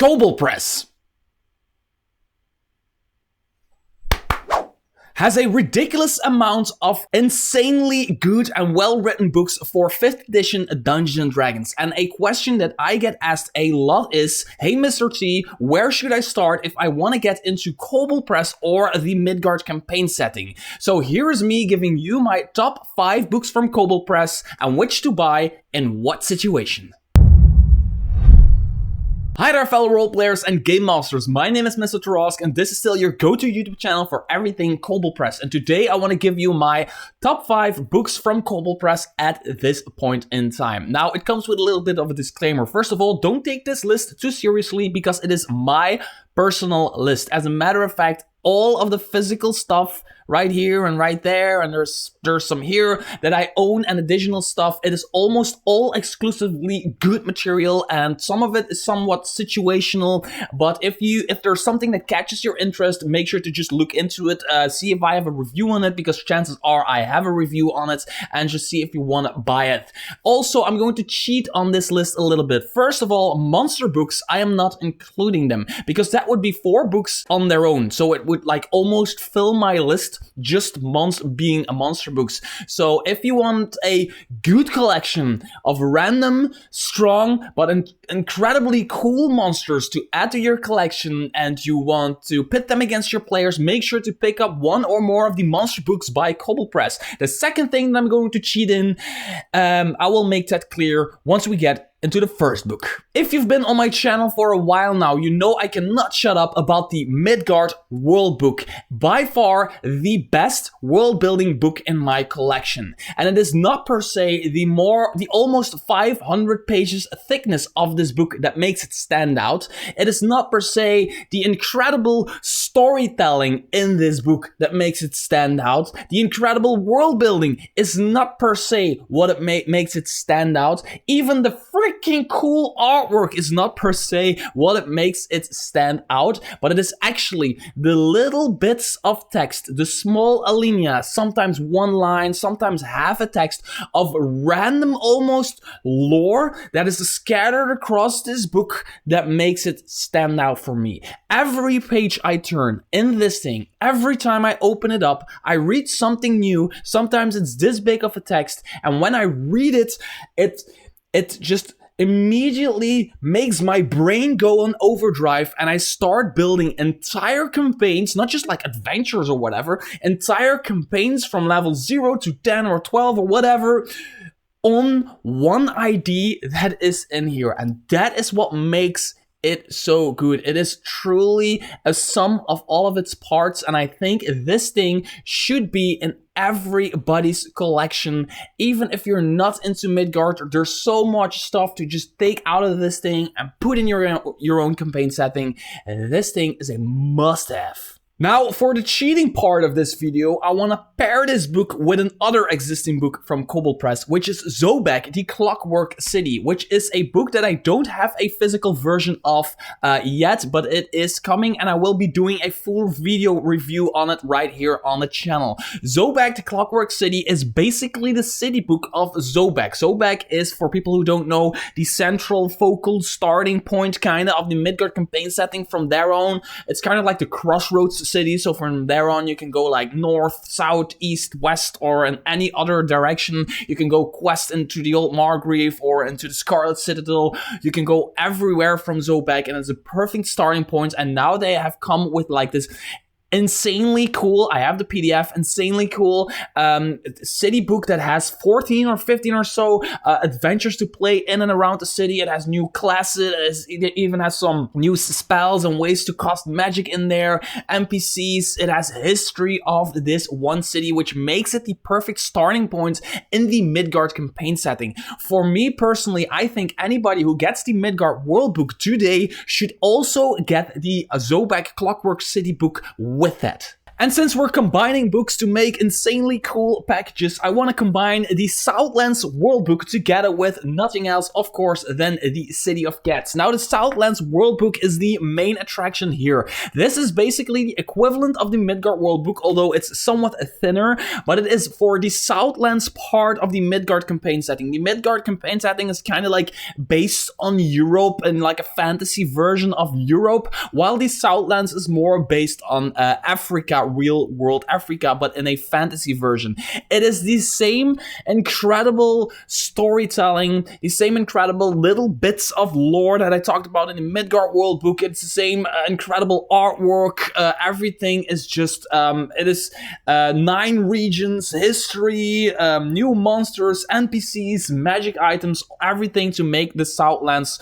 Kobold Press has a ridiculous amount of insanely good and well-written books for 5th edition Dungeons & Dragons. And a question that I get asked a lot is, hey Mr. T, where should I start if I want to get into Kobold Press or the Midgard campaign setting? So here is me giving you my top 5 books from Kobold Press and which to buy in what situation. Hi there fellow role players and game masters, my name is Mr. Tarask and this is still your go-to YouTube channel for everything Kobold Press, and today I want to give you my top 5 books from Kobold Press at this point in time. Now it comes with a little bit of a disclaimer. First of all, don't take this list too seriously because it is my personal list. As a matter of fact, all of the physical stuff right here and right there, and there's some here that I own and additional stuff. It is almost all exclusively good material, and some of it is somewhat situational. But if there's something that catches your interest, make sure to just look into it, see if I have a review on it, because chances are I have a review on it, and just see if you want to buy it. Also, I'm going to cheat on this list a little bit. First of all, monster books, I am not including them, because that would be 4 books on their own. So it would like almost fill my list just being a monster books. So if you want a good collection of random, strong, but incredibly cool monsters to add to your collection, and you want to pit them against your players, make sure to pick up 1 or more of the monster books by Kobold Press. The second thing that I'm going to cheat in, I will make that clear once we get into the first book. If you've been on my channel for a while now, you know I cannot shut up about the Midgard Worldbook. By far the best world building book in my collection. And it is not per se the almost 500 pages thickness of this book that makes it stand out. It is not per se the incredible storytelling in this book that makes it stand out. The incredible world building is not per se what it makes it stand out. Even the freaking cool artwork is not per se what it makes it stand out, but it is actually the little bits of text, the small alinea, sometimes 1 line, sometimes half a text of random almost lore that is scattered across this book that makes it stand out for me. Every page I turn in this thing, every time I open it up, I read something new. Sometimes it's this big of a text, and when I read it, it just immediately makes my brain go on overdrive, and I start building entire campaigns, not just like adventures or whatever, entire campaigns from level 0 to 10 or 12 or whatever, on one ID that is in here. And that is what makes it so good. It is truly a sum of all of its parts, and I think this thing should be in everybody's collection. Even if you're not into Midgard, there's so much stuff to just take out of this thing and put in your own campaign setting. This thing is a must-have. Now, for the cheating part of this video, I want to pair this book with another existing book from Kobold Press, which is Zobeck, the Clockwork City, which is a book that I don't have a physical version of yet, but it is coming, and I will be doing a full video review on it right here on the channel. Zobeck, the Clockwork City, is basically the city book of Zobeck. Zobeck is, for people who don't know, the central focal starting point kind of the Midgard campaign setting. From there on, it's kind of like the crossroads city, so from there on you can go like north, south, east, west, or in any other direction. You can go quest into the old Margrave or into the Scarlet Citadel. You can go everywhere from Zobeck, and it's a perfect starting point. And now they have come with like this insanely cool, I have the PDF, insanely cool city book that has 14 or 15 or so adventures to play in and around the city. It has new classes, it even has some new spells and ways to cast magic in there, NPCs. It has history of this one city, which makes it the perfect starting point in the Midgard campaign setting. For me personally, I think anybody who gets the Midgard Worldbook today should also get the Zobeck Clockwork City book with that. And since we're combining books to make insanely cool packages, I want to combine the Southlands Worldbook together with nothing else, of course, than the City of Cats. Now, the Southlands Worldbook is the main attraction here. This is basically the equivalent of the Midgard Worldbook, although it's somewhat thinner, but it is for the Southlands part of the Midgard campaign setting. The Midgard campaign setting is kind of like based on Europe and like a fantasy version of Europe, while the Southlands is more based on Africa, real world Africa, but in a fantasy version. It is the same incredible storytelling, the same incredible little bits of lore that I talked about in the Midgard Worldbook. It's the same incredible artwork. Everything is just, it is 9 regions, history, new monsters, NPCs, magic items, everything to make the Southlands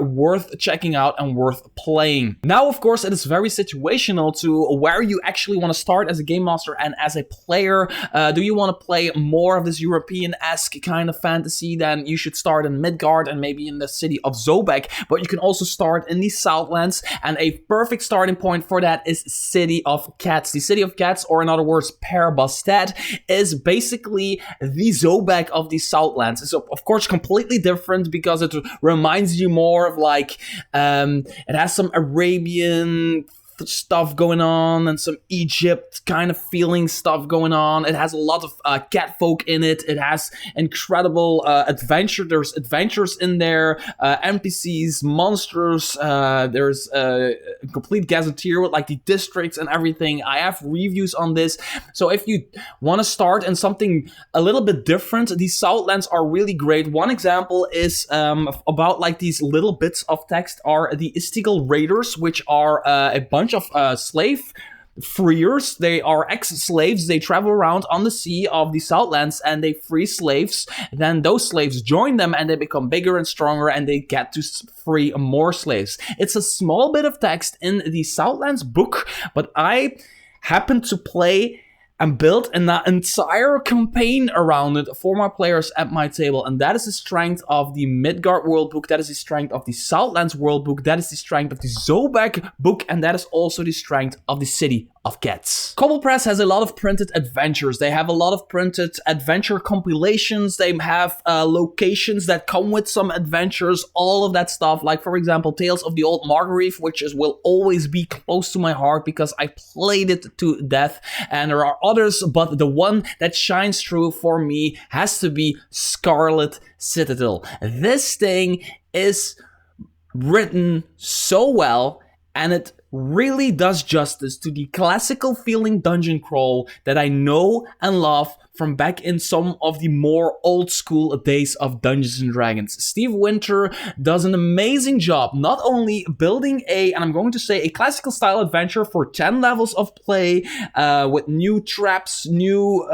worth checking out and worth playing. Now, of course, it is very situational to where you actually want to start as a game master and as a player. Do you want to play more of this European-esque kind of fantasy? Then you should start in Midgard and maybe in the city of Zobeck, but you can also start in the Southlands, and a perfect starting point for that is City of Cats. The City of Cats, or in other words, Perbastad, is basically the Zobeck of the Southlands. It's of course completely different because it reminds you more of like, it has some Arabian stuff going on and some Egypt kind of feeling stuff going on. It has a lot of cat folk in it. It has incredible adventure. There's adventures in there, NPCs, monsters. There's a complete gazetteer with like the districts and everything. I have reviews on this. So if you want to start in something a little bit different, these Southlands are really great. One example is about like these little bits of text are the Istigal Raiders, which are a bunch of slave freers. They are ex-slaves. They travel around on the sea of the Southlands and they free slaves. Then those slaves join them and they become bigger and stronger and they get to free more slaves. It's a small bit of text in the Southlands book, but I happen to play and built an entire campaign around it for my players at my table. And that is the strength of the Midgard Worldbook. That is the strength of the Southlands Worldbook. That is the strength of the Zobeck book. And that is also the strength of the City of Cats. Kobold Press has a lot of printed adventures. They have a lot of printed adventure compilations. They have locations that come with some adventures, all of that stuff. Like, for example, Tales of the Old Margreave, which will always be close to my heart because I played it to death. And there are others, but the one that shines through for me has to be Scarlet Citadel. This thing is written so well, and it really does justice to the classical feeling dungeon crawl that I know and love from back in some of the more old school days of Dungeons and Dragons. Steve Winter does an amazing job, not only building and I'm going to say a classical style adventure for 10 levels of play, with new traps, new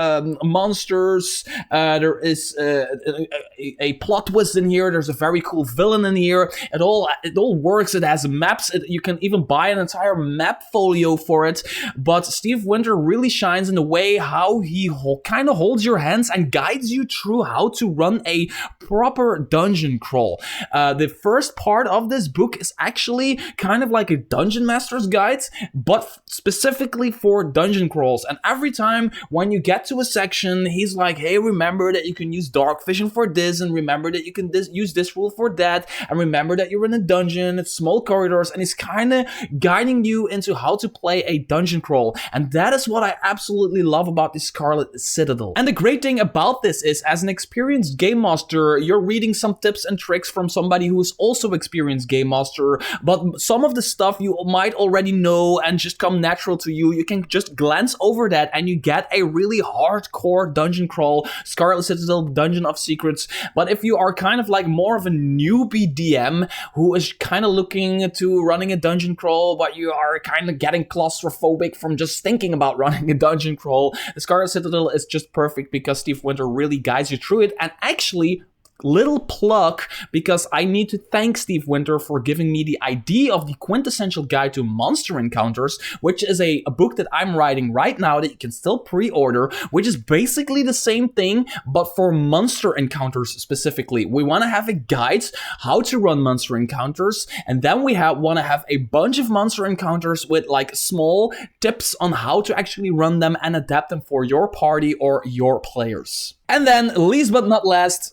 monsters. There is a plot twist in here. There's a very cool villain in here. It all works. It has maps. You can even buy an entire map folio for it. But Steve Winter really shines in the way how he kind of holds your hands and guides you through how to run a proper dungeon crawl. The first part of this book is actually kind of like a dungeon master's guide, but specifically for dungeon crawls. And every time when you get to a section, he's like, hey, remember that you can use dark vision for this, and remember that you can use this rule for that, and remember that you're in a dungeon, it's small corridors, and he's kind of guiding you into how to play a dungeon crawl. And that is what I absolutely love about the Scarlet Citadel. And the great thing about this is, as an experienced game master, you're reading some tips and tricks from somebody who is also experienced game master, but some of the stuff you might already know and just come natural to you. You can just glance over that and you get a really hardcore dungeon crawl, Scarlet Citadel, Dungeon of Secrets. But if you are kind of like more of a newbie DM who is kind of looking to running a dungeon crawl, but you are kind of getting claustrophobic from just thinking about running a dungeon crawl, the Scarlet Citadel is just perfect because Steve Winter really guides you through it and actually little plug, because I need to thank Steve Winter for giving me the idea of the quintessential guide to monster encounters, which is a book that I'm writing right now that you can still pre-order, which is basically the same thing, but for monster encounters specifically. We want to have a guide how to run monster encounters, and then we want to have a bunch of monster encounters with like small tips on how to actually run them and adapt them for your party or your players. And then, least but not least,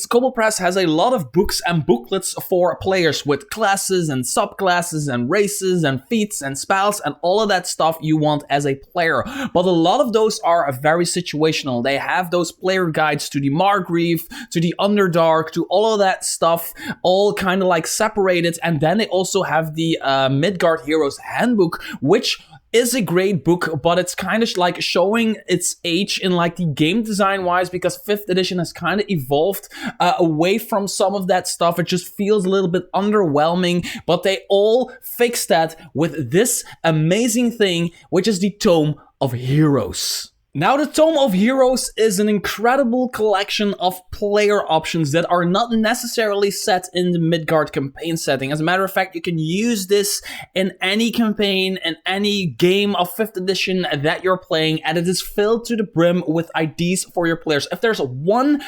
Kobold Press has a lot of books and booklets for players with classes and subclasses and races and feats and spells and all of that stuff you want as a player. But a lot of those are very situational. They have those player guides to the Margrave, to the Underdark, to all of that stuff, all kind of like separated. And then they also have the Midgard Heroes Handbook, which is a great book, but it's kind of like showing its age in like the game design wise, because 5th edition has kind of evolved away from some of that stuff. It just feels a little bit underwhelming, but they all fixed that with this amazing thing, which is the Tome of Heroes. Now, the Tome of Heroes is an incredible collection of player options that are not necessarily set in the Midgard campaign setting. As a matter of fact, you can use this in any campaign and any game of 5th edition that you're playing, and it is filled to the brim with ideas for your players. If there's one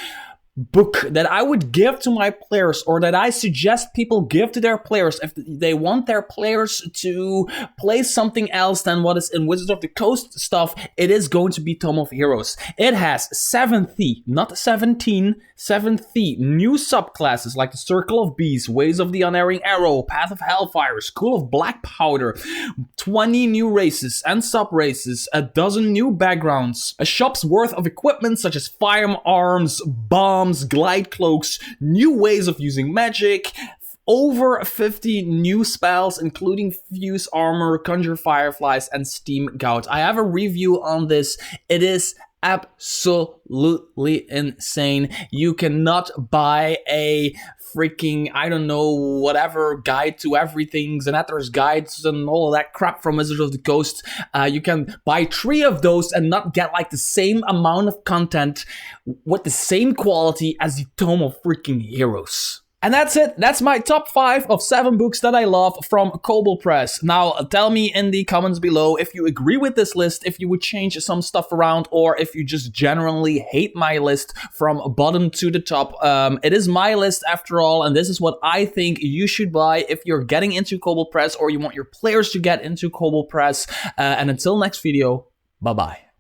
book that I would give to my players, or that I suggest people give to their players if they want their players to play something else than what is in Wizards of the Coast stuff, it is going to be Tome of Heroes. It has 70, not 17, 70 new subclasses like the Circle of Bees, Ways of the Unerring Arrow, Path of Hellfire, School of Black Powder, 20 new races and sub-races, a dozen new backgrounds, a shop's worth of equipment such as firearms, bombs, glide cloaks, new ways of using magic, over 50 new spells, including Fuse Armor, Conjure Fireflies, and Steam Gout. I have a review on this. It is absolutely insane. You cannot buy a freaking, I don't know, whatever guide to everything, Xanathar's guides and all of that crap from Wizards of the Coast. You can buy 3 of those and not get like the same amount of content with the same quality as the Tome of freaking Heroes. And that's it. That's my top 5 of 7 books that I love from Kobold Press. Now, tell me in the comments below if you agree with this list, if you would change some stuff around, or if you just generally hate my list from bottom to the top. It is my list after all, and this is what I think you should buy if you're getting into Kobold Press or you want your players to get into Kobold Press. And until next video, bye-bye.